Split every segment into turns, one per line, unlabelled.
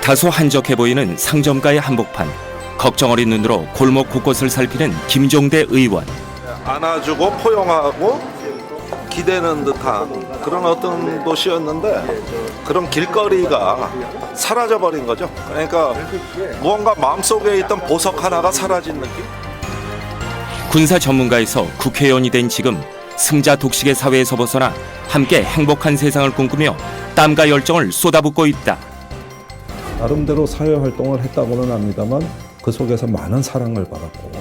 다소 한적해 보이는 상점가의 한복판. 걱정 어린 눈으로 골목 곳곳을 살피는 김종대 의원.
안아주고 포용하고 기대는 듯한 그런 어떤 도시였는데 그런 길거리가 사라져버린 거죠. 그러니까 무언가 마음속에 있던 보석 하나가 사라진 느낌?
군사 전문가에서 국회의원이 된 지금 승자 독식의 사회에서 벗어나 함께 행복한 세상을 꿈꾸며 땀과 열정을 쏟아붓고 있다.
나름대로 사회활동을 했다고는 합니다만 그 속에서 많은 사랑을 받았고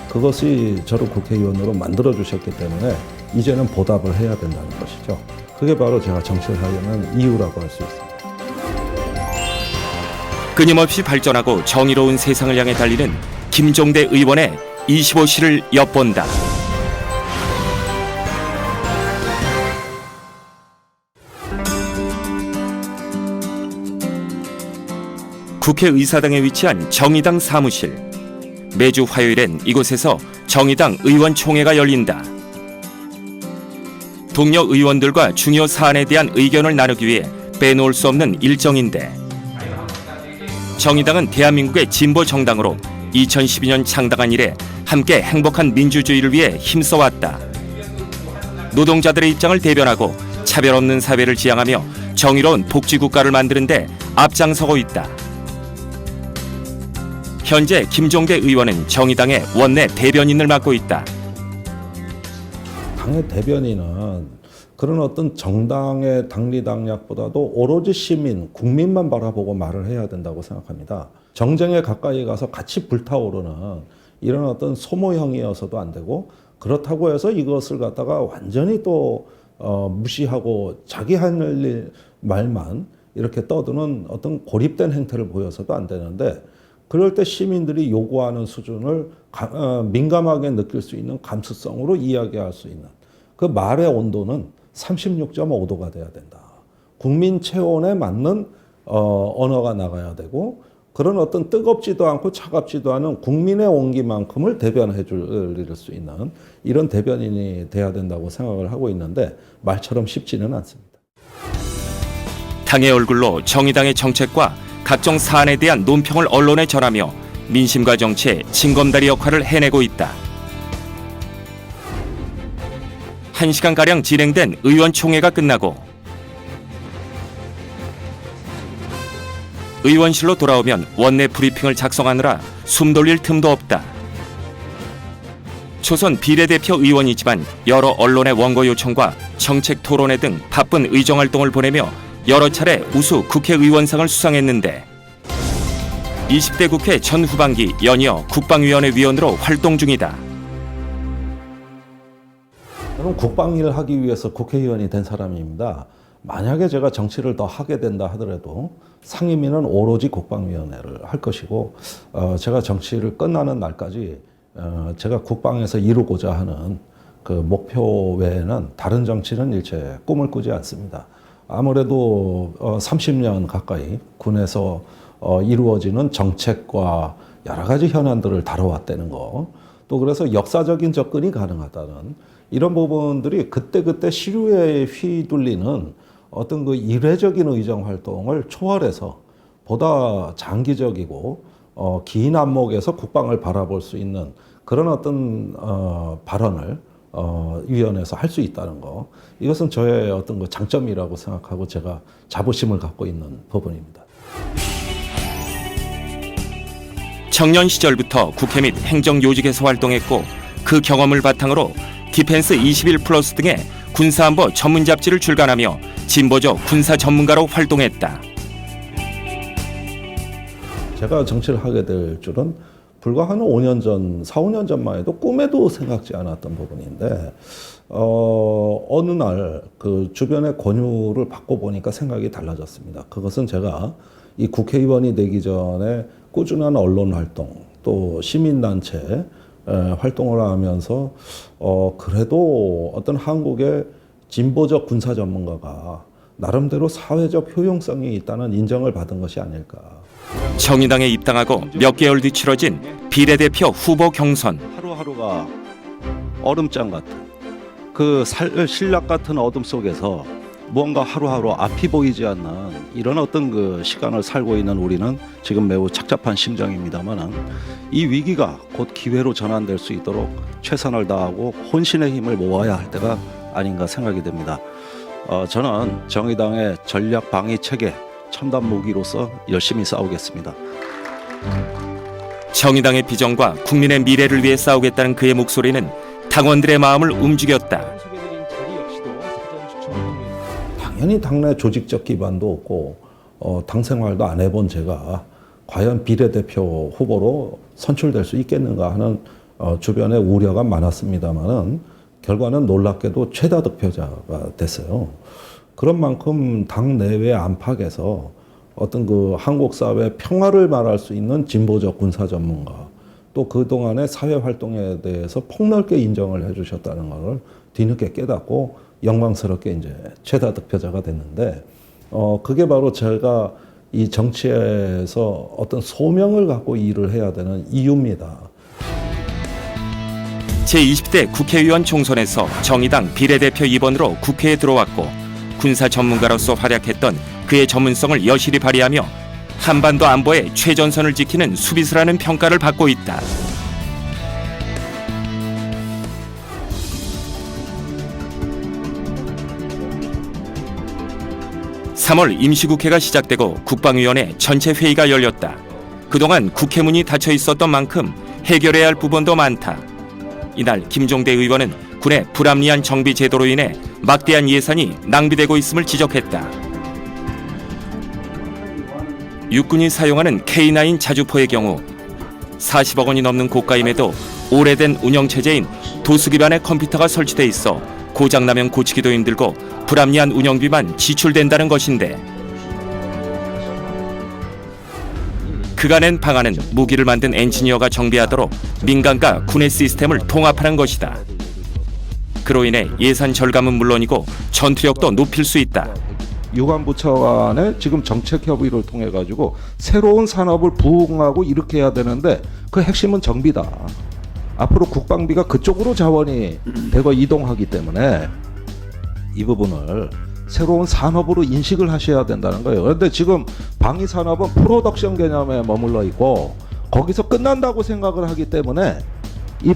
그것이 저를 국회의원으로 만들어주셨기 때문에 이제는 보답을 해야 된다는 것이죠. 그게 바로 제가 정치를 하려는 이유라고 할 수 있습니다.
끊임없이 발전하고 정의로운 세상을 향해 달리는 김종대 의원의 25시를 엿본다. 국회의사당에 위치한 정의당 사무실. 매주 화요일엔 이곳에서 정의당 의원총회가 열린다. 동료 의원들과 중요 사안에 대한 의견을 나누기 위해 빼놓을 수 없는 일정인데, 정의당은 대한민국의 진보 정당으로 2012년 창당한 이래 함께 행복한 민주주의를 위해 힘써왔다. 노동자들의 입장을 대변하고 차별 없는 사회를 지향하며 정의로운 복지국가를 만드는 데 앞장서고 있다. 현재 김종대 의원은 정의당의 원내 대변인을 맡고 있다.
당의 대변인은 그런 어떤 정당의 당리당략보다도 오로지 시민, 국민만 바라보고 말을 해야 된다고 생각합니다. 정쟁에 가까이 가서 같이 불타오르는 이런 어떤 소모형이어서도 안 되고, 그렇다고 해서 이것을 갖다가 완전히 또 무시하고 자기 할 일 말만 이렇게 떠드는 어떤 고립된 행태를 보여서도 안 되는데, 그럴 때 시민들이 요구하는 수준을 민감하게 느낄 수 있는 감수성으로 이야기할 수 있는 그 말의 온도는 36.5도가 돼야 된다. 국민 체온에 맞는 언어가 나가야 되고, 그런 어떤 뜨겁지도 않고 차갑지도 않은 국민의 온기만큼을 대변해 줄 수 있는 이런 대변인이 돼야 된다고 생각을 하고 있는데, 말처럼 쉽지는 않습니다.
당의 얼굴로 정의당의 정책과 각종 사안에 대한 논평을 언론에 전하며 민심과 정치의 징검다리 역할을 해내고 있다. 1시간가량 진행된 의원총회가 끝나고 의원실로 돌아오면 원내 브리핑을 작성하느라 숨 돌릴 틈도 없다. 초선 비례대표 의원이지만 여러 언론의 원고 요청과 정책 토론회 등 바쁜 의정활동을 보내며 여러 차례 우수 국회의원상을 수상했는데, 20대 국회 전 후반기 연이어 국방위원회 위원으로 활동 중이다.
저는 국방일을 하기 위해서 국회의원이 된 사람입니다. 만약에 제가 정치를 더 하게 된다 하더라도 상임위는 오로지 국방위원회를 할 것이고, 제가 정치를 끝나는 날까지 제가 국방에서 이루고자 하는 그 목표 외에는 다른 정치는 일체 꿈을 꾸지 않습니다. 아무래도 30년 가까이 군에서 이루어지는 정책과 여러 가지 현안들을 다뤄왔다는 거, 또 그래서 역사적인 접근이 가능하다는 이런 부분들이 그때그때 시류에 휘둘리는 어떤 그 이례적인 의정 활동을 초월해서 보다 장기적이고 긴 안목에서 국방을 바라볼 수 있는 그런 어떤 발언을 위원회에서 할 수 있다는 거, 이것은 저의 어떤 그 장점이라고 생각하고 제가 자부심을 갖고 있는 부분입니다.
청년 시절부터 국회 및 행정요직에서 활동했고, 그 경험을 바탕으로 디펜스 21플러스 등의 군사안보 전문 잡지를 출간하며 진보적 군사 전문가로 활동했다.
제가 정치를 하게 될 줄은 불과 한 5년 전, 4, 5년 전만 해도 꿈에도 생각지 않았던 부분인데, 어느 날 그 주변의 권유를 받고 보니까 생각이 달라졌습니다. 그것은 제가 이 국회의원이 되기 전에 꾸준한 언론 활동, 또 시민단체 활동을 하면서 그래도 어떤 한국의 진보적 군사 전문가가 나름대로 사회적 효용성이 있다는 인정을 받은 것이 아닐까.
정의당에 입당하고 몇 개월 뒤 치러진 비례대표 후보 경선.
하루하루가 얼음장 같은 그 신락 같은 어둠 속에서
무언가 하루하루 앞이 보이지 않는 이런 어떤 그 시간을 살고 있는 우리는 지금 매우 착잡한 심정입니다만은 이 위기가 곧 기회로 전환될 수 있도록 최선을 다하고 혼신의 힘을 모아야 할 때가 아닌가 생각이 됩니다. 저는 정의당의 전략 방위 체계 첨단 무기로서 열심히 싸우겠습니다.
정의당의 비전과 국민의 미래를 위해 싸우겠다는 그의 목소리는 당원들의 마음을 움직였다.
당연히 당내 조직적 기반도 없고 당 생활도 안 해본 제가 과연 비례대표 후보로 선출될 수 있겠는가 하는 주변에 우려가 많았습니다만은 결과는 놀랍게도 최다 득표자가 됐어요. 그런 만큼 당 내외 안팎에서 어떤 그 한국 사회 평화를 말할 수 있는 진보적 군사 전문가 또 그동안의 사회 활동에 대해서 폭넓게 인정을 해주셨다는 것을 뒤늦게 깨닫고 영광스럽게 이제 최다 득표자가 됐는데 그게 바로 제가 이 정치에서 어떤 소명을 갖고 일을 해야 되는 이유입니다.
제20대 국회의원 총선에서 정의당 비례대표 2번으로 국회에 들어왔고 군사 전문가로서 활약했던 그의 전문성을 여실히 발휘하며 한반도 안보의 최전선을 지키는 수비수라는 평가를 받고 있다. (3월) 임시국회가 시작되고 국방위원회 전체 회의가 열렸다. 그동안 국회문이 닫혀 있었던 만큼 해결해야 할 부분도 많다. 이날 김종대 의원은 군의 불합리한 정비 제도로 인해 막대한 예산이 낭비되고 있음을 지적했다. 육군이 사용하는 K9 자주포의 경우 40억 원이 넘는 고가임에도 오래된 운영체제인 도수 기반의 컴퓨터가 설치돼 있어 고장나면 고치기도 힘들고 불합리한 운영비만 지출된다는 것인데 그가 낸 방안은 무기를 만든 엔지니어가 정비하도록 민간과 군의 시스템을 통합하는 것이다. 그로 인해 예산 절감은 물론이고 전투력도 높일 수 있다.
유관부 차관의 지금 정책 협의를 통해 가지고 새로운 산업을 부흥하고 이렇게 해야 되는데 그 핵심은 정비다. 앞으로 국방비가 그쪽으로 자원이 대거 이동하기 때문에 이 부분을 새로운 산업으로 인식을 하셔야 된다는 거예요. 그런데 지금 방위 산업은 프로덕션 개념에 머물러 있고 거기서 끝난다고 생각을 하기 때문에 이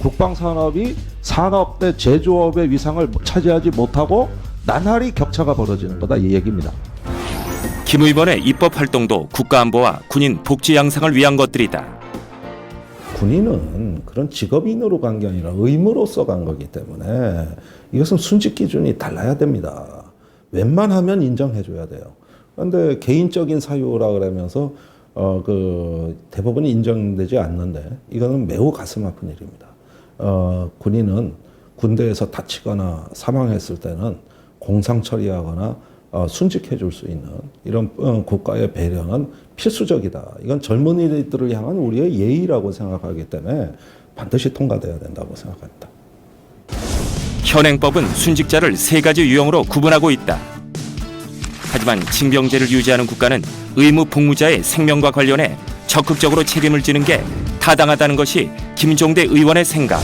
국방 산업이 산업 대 제조업의 위상을 차지하지 못하고 나날이 격차가 벌어지는 거다 이 얘기입니다.
김 의원의 입법 활동도 국가안보와 군인 복지 양상을 위한 것들이다.
군인은 그런 직업인으로 간 게 아니라 의무로서 간 거기 때문에 이것은 순직 기준이 달라야 됩니다. 웬만하면 인정해줘야 돼요. 그런데 개인적인 사유라 그러면서 대부분이 인정되지 않는데 이거는 매우 가슴 아픈 일입니다. 군인은 군대에서 다치거나 사망했을 때는 공상 처리하거나 순직해 줄 수 있는 이런 국가의 배려는 필수적이다. 이건 젊은이들을 향한 우리의 예의라고 생각하기 때문에 반드시 통과돼야 된다고 생각합니다.
현행법은 순직자를 3가지 유형으로 구분하고 있다. 하지만 징병제를 유지하는 국가는 의무 복무자의 생명과 관련해 적극적으로 책임을 지는 게 타당하다는 것이 김종대 의원의 생각.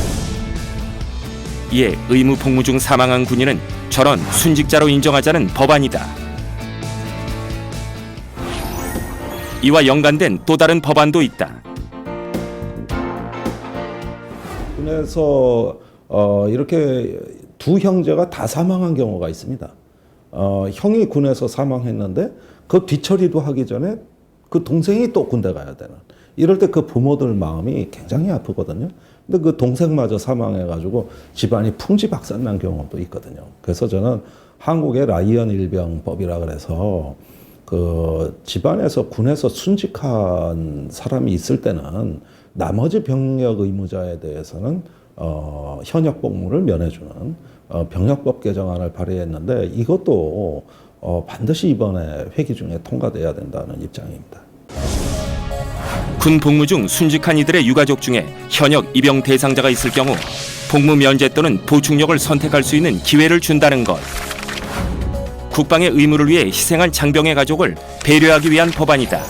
이에 의무 복무 중 사망한 군인은 전원 순직자로 인정하자는 법안이다. 이와 연관된 또 다른 법안도 있다.
군에서 이렇게 두 형제가 다 사망한 경우가 있습니다. 형이 군에서 사망했는데 그 뒤처리도 하기 전에 그 동생이 또 군대 가야 되는 이럴 때 그 부모들 마음이 굉장히 아프거든요. 근데 그 동생마저 사망해가지고 집안이 풍지박산난 경우도 있거든요. 그래서 저는 한국의 라이언 일병법이라 그래서 그 집안에서 군에서 순직한 사람이 있을 때는 나머지 병력 의무자에 대해서는 현역 복무를 면해주는 병력법 개정안을 발의했는데 이것도 반드시 이번에 회기 중에 통과돼야 된다는 입장입니다.
군 복무 중 순직한 이들의 유가족 중에 현역 입영 대상자가 있을 경우 복무 면제 또는 보충력을 선택할 수 있는 기회를 준다는 것. 국방의 의무를 위해 희생한 장병의 가족을 배려하기 위한 법안이다.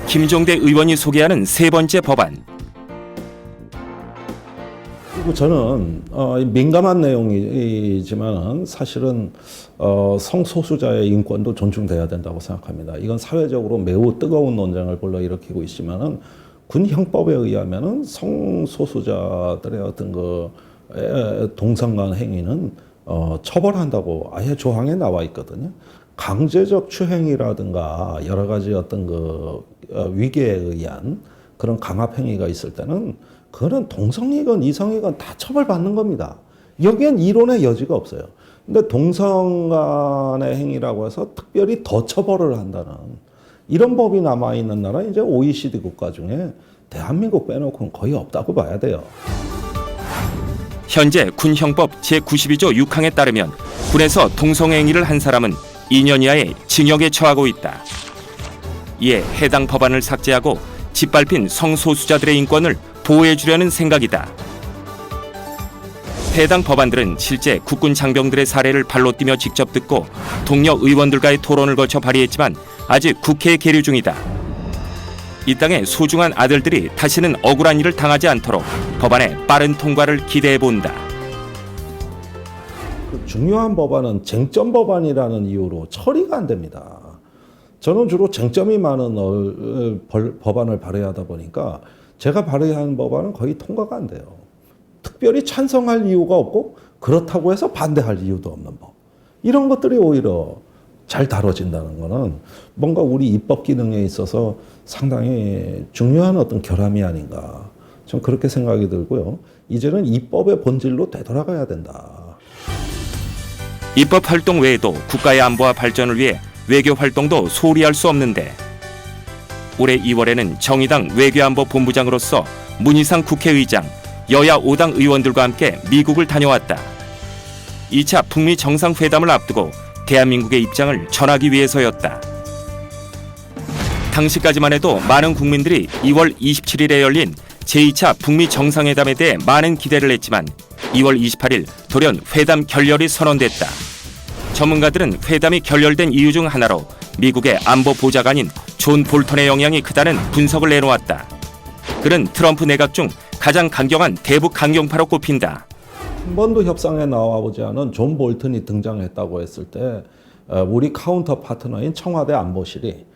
김종대 의원이 소개하는 3번째 법안.
그리고 저는 민감한 내용이지만 사실은 성소수자의 인권도 존중돼야 된다고 생각합니다. 이건 사회적으로 매우 뜨거운 논쟁을 불러일으키고 있지만은 군 형법에 의하면은 성소수자들의 어떤 동성간 행위는 처벌한다고 아예 조항에 나와 있거든요. 강제적 추행이라든가 여러 가지 어떤 위계에 의한 그런 강압 행위가 있을 때는 그거는 동성이건 이성이건 다 처벌받는 겁니다. 여기엔 이론의 여지가 없어요. 근데 동성간의 행위라고 해서 특별히 더 처벌을 한다는 이런 법이 남아있는 나라 이제 OECD 국가 중에 대한민국 빼놓고는 거의 없다고 봐야 돼요.
현재 군형법 제92조 6항에 따르면 군에서 동성행위를 한 사람은 2년 이하의 징역에 처하고 있다. 이에 해당 법안을 삭제하고 짓밟힌 성소수자들의 인권을 보호해주려는 생각이다. 해당 법안들은 실제 국군 장병들의 사례를 발로 뛰며 직접 듣고 동료 의원들과의 토론을 거쳐 발의했지만 아직 국회에 계류 중이다. 이 땅의 소중한 아들들이 다시는 억울한 일을 당하지 않도록 법안의 빠른 통과를 기대해본다.
중요한 법안은 쟁점 법안이라는 이유로 처리가 안 됩니다. 저는 주로 쟁점이 많은 법안을 발의하다 보니까 제가 발의한 법안은 거의 통과가 안 돼요. 특별히 찬성할 이유가 없고 그렇다고 해서 반대할 이유도 없는 법. 이런 것들이 오히려 잘 다뤄진다는 거는 뭔가 우리 입법 기능에 있어서 상당히 중요한 어떤 결함이 아닌가. 전 그렇게 생각이 들고요. 이제는 입법의 본질로 되돌아가야 된다.
입법 활동 외에도 국가의 안보와 발전을 위해 외교 활동도 소홀히 할 수 없는데 올해 2월에는 정의당 외교안보본부장으로서 문희상 국회의장, 여야 5당 의원들과 함께 미국을 다녀왔다. 2차 북미 정상회담을 앞두고 대한민국의 입장을 전하기 위해서였다. 당시까지만 해도 많은 국민들이 2월 27일에 열린 제2차 북미 정상회담에 대해 많은 기대를 했지만 2월 28일 돌연 회담 결렬이 선언됐다. 전문가들은 회담이 결렬된 이유 중 하나로 미국의 안보 보좌관인 존 볼턴의 영향이 크다는 분석을 내놓았다. 그는 트럼프 내각 중 가장 강경한 대북 강경파로 꼽힌다.
한 번도 협상에 나와보지 않은 존 볼턴이 등장했다고 했을 때 우리 카운터 파트너인 청와대 안보실이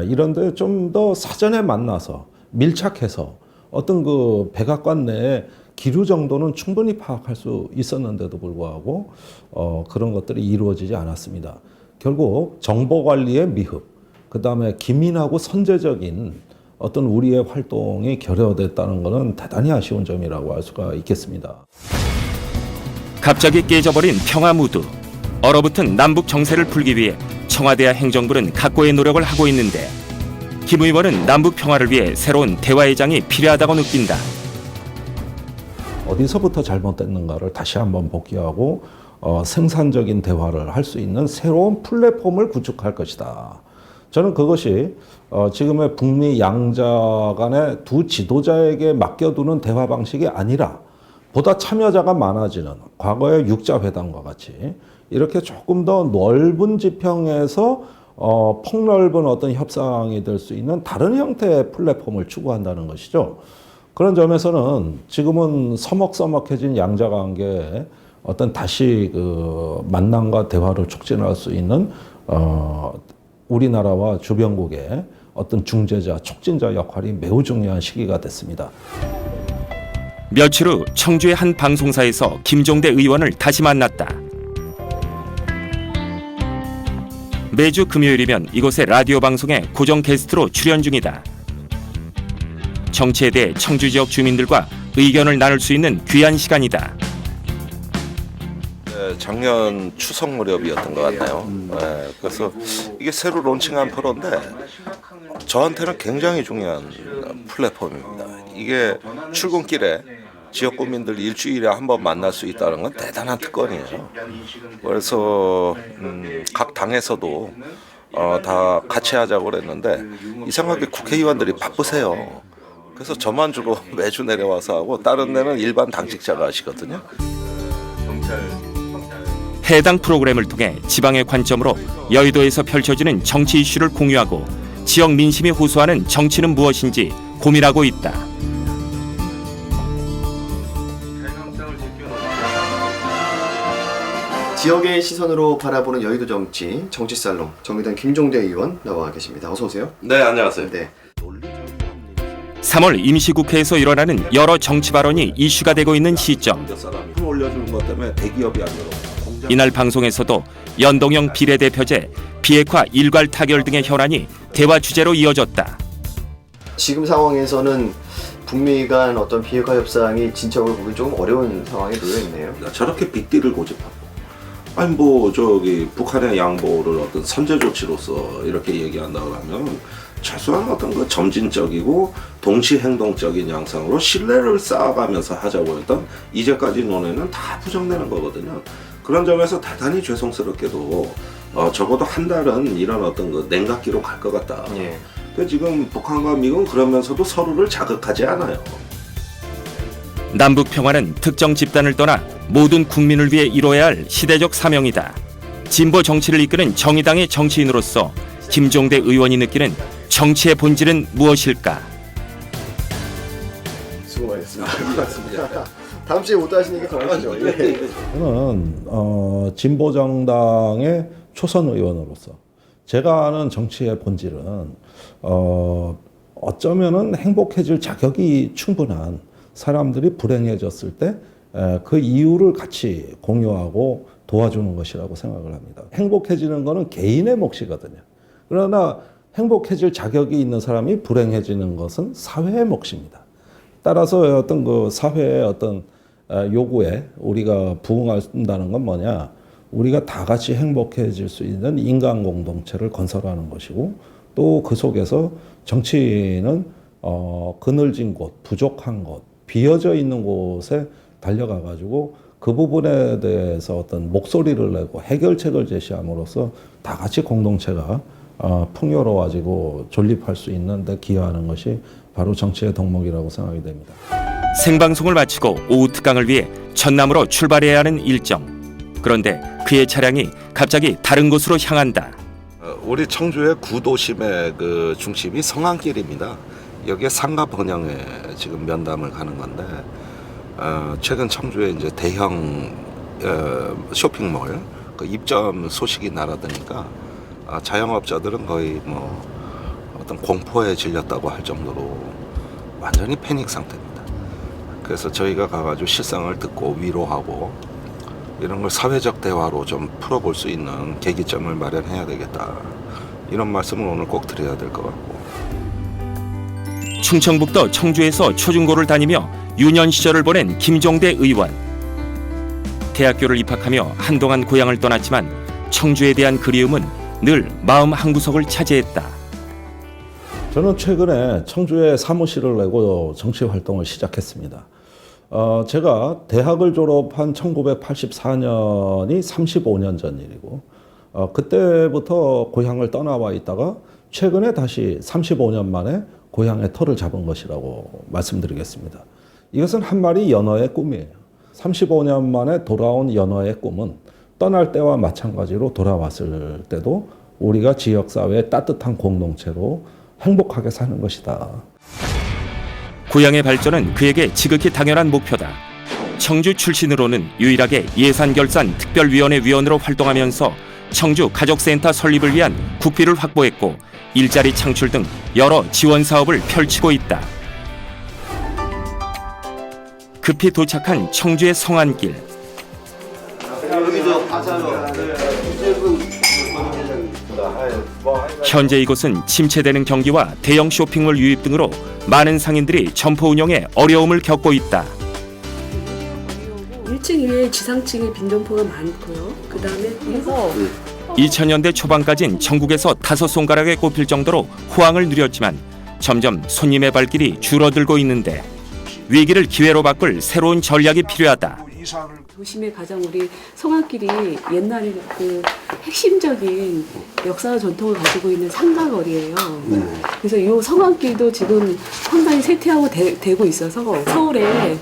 이런데 좀 더 사전에 만나서 밀착해서 어떤 백악관 내에 기류 정도는 충분히 파악할 수 있었는데도 불구하고 그런 것들이 이루어지지 않았습니다. 결국 정보 관리의 미흡, 그다음에 기민하고 선제적인 어떤 우리의 활동이 결여됐다는 것은 대단히 아쉬운 점이라고 할 수가 있겠습니다.
갑자기 깨져버린 평화 무드. 얼어붙은 남북 정세를 풀기 위해 청와대와 행정부는 각고의 노력을 하고 있는데 김 의원은 남북 평화를 위해 새로운 대화의 장이 필요하다고 느낀다.
어디서부터 잘못됐는가를 다시 한번 복귀하고 생산적인 대화를 할 수 있는 새로운 플랫폼을 구축할 것이다. 저는 그것이 지금의 북미 양자 간의 두 지도자에게 맡겨두는 대화 방식이 아니라 보다 참여자가 많아지는 과거의 육자회담과 같이 이렇게 조금 더 넓은 지평에서 폭넓은 어떤 협상이 될 수 있는 다른 형태의 플랫폼을 추구한다는 것이죠. 그런 점에서는 지금은 서먹서먹해진 양자 관계에 어떤 다시 만남과 대화를 촉진할 수 있는 우리나라와 주변국의 어떤 중재자, 촉진자 역할이 매우 중요한 시기가 됐습니다.
며칠 후 청주의 한 방송사에서 김종대 의원을 다시 만났다. 매주 금요일이면 이곳의 라디오 방송에 고정 게스트로 출연 중이다. 정치에 대해 청주 지역 주민들과 의견을 나눌 수 있는 귀한 시간이다.
작년 추석 무렵이었던 것 같나요? 네, 그래서 이게 새로 론칭한 프로인데 저한테는 굉장히 중요한 플랫폼입니다. 이게 출근길에 지역 구민들 일주일에 한 번 만날 수 있다는 건 대단한 특권이에요. 그래서 각 당에서도 다 같이 하자고 그랬는데 이상하게 국회의원들이 바쁘세요. 그래서 저만 주로 매주 내려와서 하고 다른 데는 일반 당직자가 하시거든요.
해당 프로그램을 통해 지방의 관점으로 여의도에서 펼쳐지는 정치 이슈를 공유하고 지역 민심이 호소하는 정치는 무엇인지 고민하고 있다.
지역의 시선으로 바라보는 여의도 정치, 정치살롱, 정의당 김종대 의원 나와 계십니다. 어서 오세요.
네, 안녕하세요.
네.
3월 임시국회에서 일어나는 여러 정치 발언이 이슈가 되고 있는 시점.
사람이 올려주는 것 때문에 대기업이 아니라
이날 방송에서도 연동형 비례대표제, 비핵화 일괄 타결 등의 현안이 대화 주제로 이어졌다.
지금 상황에서는 북미 간 어떤 비핵화 협상이 진척을 보기 좀 어려운 상황에 놓여 있네요.
저렇게 빅딜을 고집하고 아니 뭐 저기 북한의 양보를 어떤 선제 조치로서 이렇게 얘기한다고 하면 최소한 어떤 그 점진적이고 동시 행동적인 양상으로 신뢰를 쌓아가면서 하자고 했던 이제까지 논의는 다 부정되는 거거든요. 그런 점에서 대단히 죄송스럽게도 적어도 한 달은 이런 어떤 그 냉각기로 갈 것 같다.
예.
근데 지금 북한과 미국은 그러면서도 서로를 자극하지 않아요.
남북 평화는 특정 집단을 떠나 모든 국민을 위해 이뤄야 할 시대적 사명이다. 진보 정치를 이끄는 정의당의 정치인으로서 김종대 의원이 느끼는 정치의 본질은 무엇일까?
수고 많으셨습니다. 다음 주에 못 하시는 얘기 더 하시죠. 예.
저는 진보 정당의 초선 의원으로서 제가 아는 정치의 본질은 어쩌면은 행복해질 자격이 충분한 사람들이 불행해졌을 때 그 이유를 같이 공유하고 도와주는 것이라고 생각을 합니다. 행복해지는 것은 개인의 몫이거든요. 그러나 행복해질 자격이 있는 사람이 불행해지는 것은 사회의 몫입니다. 따라서 어떤 그 사회의 어떤 요구에 우리가 부응한다는 건 뭐냐? 우리가 다 같이 행복해질 수 있는 인간 공동체를 건설하는 것이고 또 그 속에서 정치인은 그늘진 곳, 부족한 곳, 비어져 있는 곳에 달려가 가지고 그 부분에 대해서 어떤 목소리를 내고 해결책을 제시함으로써 다 같이 공동체가 풍요로워지고 존립할 수 있는 데 기여하는 것이 바로 정치의 덕목이라고 생각이 됩니다.
생방송을 마치고 오후 특강을 위해 전남으로 출발해야 하는 일정. 그런데 그의 차량이 갑자기 다른 곳으로 향한다.
우리 청주의 구도심의 그 중심이 성안길입니다. 여기에 상가 번영에 지금 면담을 가는 건데 최근 청주에 이제 대형 쇼핑몰 그 입점 소식이 날아드니까 자영업자들은 거의 뭐 어떤 공포에 질렸다고 할 정도로 완전히 패닉 상태입니다. 그래서 저희가 가가지고 실상을 듣고 위로하고 이런 걸 사회적 대화로 좀 풀어볼 수 있는 계기점을 마련해야 되겠다. 이런 말씀을 오늘 꼭 드려야 될 것 같고.
충청북도 청주에서 초중고를 다니며 유년 시절을 보낸 김종대 의원. 대학교를 입학하며 한동안 고향을 떠났지만 청주에 대한 그리움은 늘 마음 한구석을 차지했다.
저는 최근에 청주에 사무실을 내고 정치 활동을 시작했습니다. 제가 대학을 졸업한 1984년이 35년 전 일이고 그때부터 고향을 떠나와 있다가 최근에 다시 35년 만에 고향의 터를 잡은 것이라고 말씀드리겠습니다. 이것은 한 마리 연어의 꿈이에요. 35년 만에 돌아온 연어의 꿈은 떠날 때와 마찬가지로 돌아왔을 때도 우리가 지역사회의 따뜻한 공동체로 행복하게 사는 것이다.
고향의 발전은 그에게 지극히 당연한 목표다. 청주 출신으로는 유일하게 예산결산 특별위원회 위원으로 활동하면서 청주 가족센터 설립을 위한 국비를 확보했고 일자리 창출 등 여러 지원 사업을 펼치고 있다. 급히 도착한 청주의 성안길. 현재 이곳은 침체되는 경기와 대형 쇼핑몰 유입 등으로 많은 상인들이 점포 운영에 어려움을 겪고 있다.
1층 이외에 지상층에 빈점포가 많고요. 그 다음에 그리고
2000년대 초반까진 전국에서 5손가락에 꼽힐 정도로 호황을 누렸지만 점점 손님의 발길이 줄어들고 있는데 위기를 기회로 바꿀 새로운 전략이 필요하다.
도심의 가장 우리 성안길이 옛날에 그 핵심적인 역사와 전통을 가지고 있는 상가거리예요. 그래서 이 성안길도 지금 상당히 쇠퇴하고 되고 있어서 서울에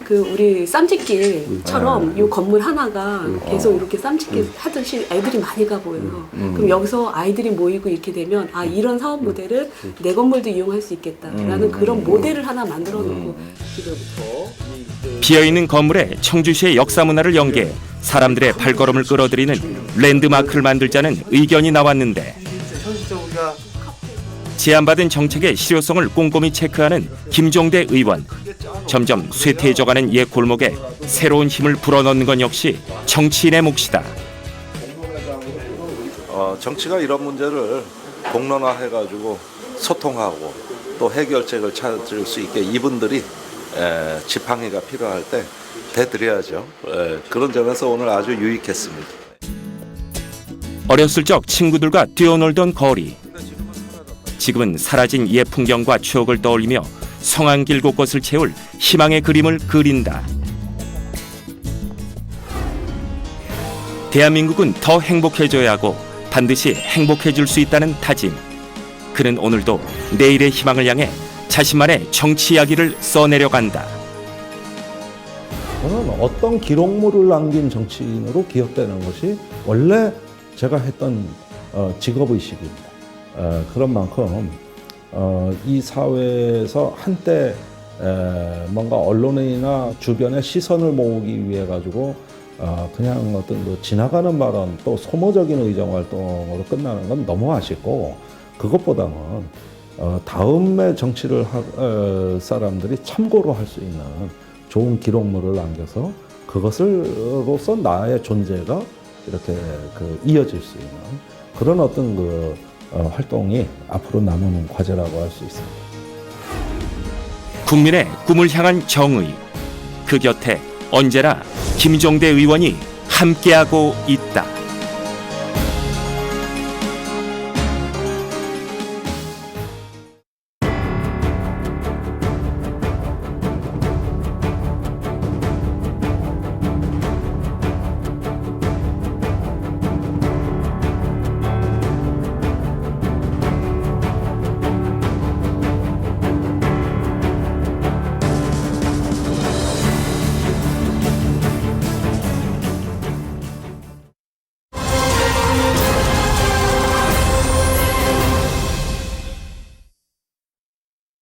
그 우리 쌈짓길처럼 이 건물 하나가 계속 이렇게 쌈짓길 하듯이 애들이 많이 가 보여요. 그럼 여기서 아이들이 모이고 이렇게 되면 아 이런 사업 모델을 내 건물도 이용할 수 있겠다라는 그런 모델을 하나 만들어 놓고 지금
비어있는 건물에 청주시의 역사 문화를 연계해 사람들의 발걸음을 끌어들이는 랜드마크를 만들자는 의견이 나왔는데 제안받은 정책의 실효성을 꼼꼼히 체크하는 김종대 의원. 점점 쇠퇴해져가는 옛 골목에 새로운 힘을 불어넣는 건 역시 정치인의 몫이다.
정치가 이런 문제를 공론화해가지고 소통하고 또 해결책을 찾을 수 있게 이분들이 지팡이가 필요할 때 대드려야죠. 그런 점에서 오늘 아주 유익했습니다.
어렸을 적 친구들과 뛰어놀던 거리. 지금은 사라진 옛 풍경과 추억을 떠올리며 성안길 곳곳을 채울 희망의 그림을 그린다. 대한민국은 더 행복해져야 하고 반드시 행복해질 수 있다는 다짐. 그는 오늘도 내일의 희망을 향해 자신만의 정치 이야기를 써내려간다.
저는 어떤 기록물을 남긴 정치인으로 기억되는 것이 원래 제가 했던 직업의식입니다. 그런 만큼 이 사회에서 한때 뭔가 언론이나 주변의 시선을 모으기 위해 가지고 그냥 어떤 뭐 지나가는 발언 또 소모적인 의정 활동으로 끝나는 건 너무 아쉽고, 그것보다는 다음에 정치를 할 사람들이 참고로 할 수 있는 좋은 기록물을 남겨서 그것으로서 나의 존재가 이렇게 이어질 수 있는 그런 어떤 활동이 앞으로 남은 과제라고 할 수 있습니다.
국민의 꿈을 향한 정의. 그 곁에 언제나 김종대 의원이 함께하고 있다.